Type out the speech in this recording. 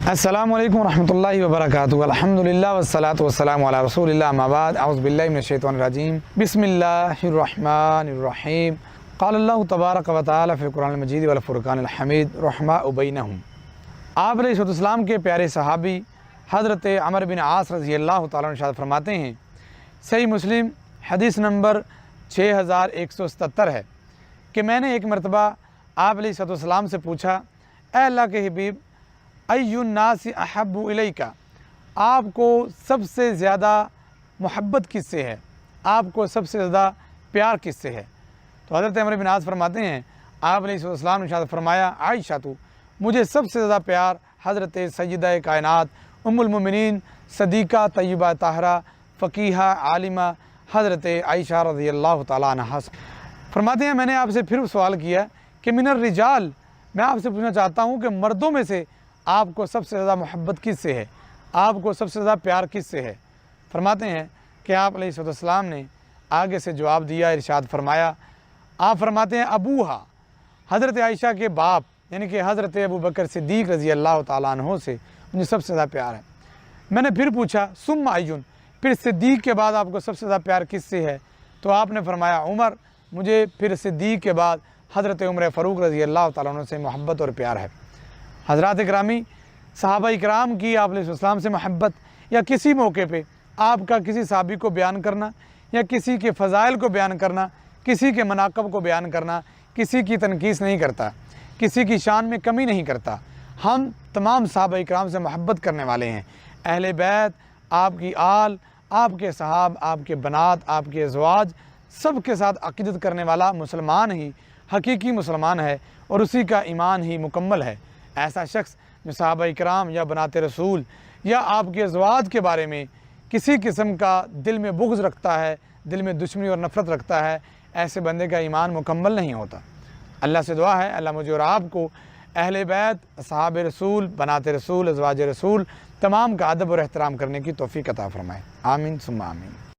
السلام علیکم ورحمۃ اللہ وبرکاتہ۔ الحمدللہ والصلاۃ والسلام علی رسول اللہ، اما بعد، اعوذ باللہ من الشیطان الرجیم، بسم اللہ الرحمن الرحیم۔ قال اللہ تبارک و تعالی فی القرآن المجید والفرقان الحمید، رحماء بینہم۔ آپ علیہ السلام کے پیارے صحابی حضرت عمرو بن عاص رضی اللہ تعالیٰ عنہ ارشاد فرماتے ہیں، صحیح مسلم حدیث نمبر 6177 ہے کہ میں نے ایک مرتبہ آپ علیہ السلام سے پوچھا، اے اللہ کے حبیب، ای الناس احب الیک، آپ کو سب سے زیادہ محبت کس سے ہے، آپ کو سب سے زیادہ پیار کس سے ہے؟ تو حضرت عمرو بن عاص فرماتے ہیں، آپ علیہ السلام نے ارشاد فرمایا، عائشہ تو مجھے سب سے زیادہ پیار حضرت سیدہ کائنات ام المؤمنین صدیقہ طیبہ طاہرہ فقیہہ عالمہ حضرت عائشہ رضی اللہ تعالیٰ عنہا سے۔ فرماتے ہیں، میں نے آپ سے پھر سوال کیا کہ من الرجال، میں آپ سے پوچھنا چاہتا ہوں کہ مردوں میں سے آپ کو سب سے زیادہ محبت کس سے ہے، آپ کو سب سے زیادہ پیار کس سے ہے؟ فرماتے ہیں کہ آپ علیہ السلام نے آگے سے جواب دیا، ارشاد فرمایا، آپ فرماتے ہیں ابوہا، حضرت عائشہ کے باپ یعنی کہ حضرت ابوبکر صدیق رضی اللہ تعالیٰ عنہ سے مجھے سب سے زیادہ پیار ہے۔ میں نے پھر پوچھا ثم ایون، پھر صدیق کے بعد آپ کو سب سے زیادہ پیار کس سے ہے؟ تو آپ نے فرمایا عمر، مجھے پھر صدیق کے بعد حضرت عمر فاروق رضی اللہ تعالیٰ عنہ سے محبت اور پیار ہے۔ حضرات اکرامی، صحابہ اکرام کی آپ علیہ السلام سے محبت یا کسی موقع پہ آپ کا کسی صحابی کو بیان کرنا یا کسی کے فضائل کو بیان کرنا، کسی کے مناقب کو بیان کرنا، کسی کی تنقیص نہیں کرتا، کسی کی شان میں کمی نہیں کرتا۔ ہم تمام صحابہ اکرام سے محبت کرنے والے ہیں۔ اہل بیت، آپ کی آل، آپ کے صحاب، آپ کے بنات، آپ کے ازواج، سب کے ساتھ عقیدت کرنے والا مسلمان ہی حقیقی مسلمان ہے اور اسی کا ایمان ہی مکمل ہے۔ ایسا شخص جو صحابہ اکرام یا بنات رسول یا آپ کے ازواج کے بارے میں کسی قسم کا دل میں بغض رکھتا ہے، دل میں دشمنی اور نفرت رکھتا ہے، ایسے بندے کا ایمان مکمل نہیں ہوتا۔ اللہ سے دعا ہے اللہ مجھے اور آپ کو اہل بیت، صحابہ رسول، بنات رسول، ازواج رسول تمام کا ادب اور احترام کرنے کی توفیق عطا فرمائے۔ آمین ثم آمین۔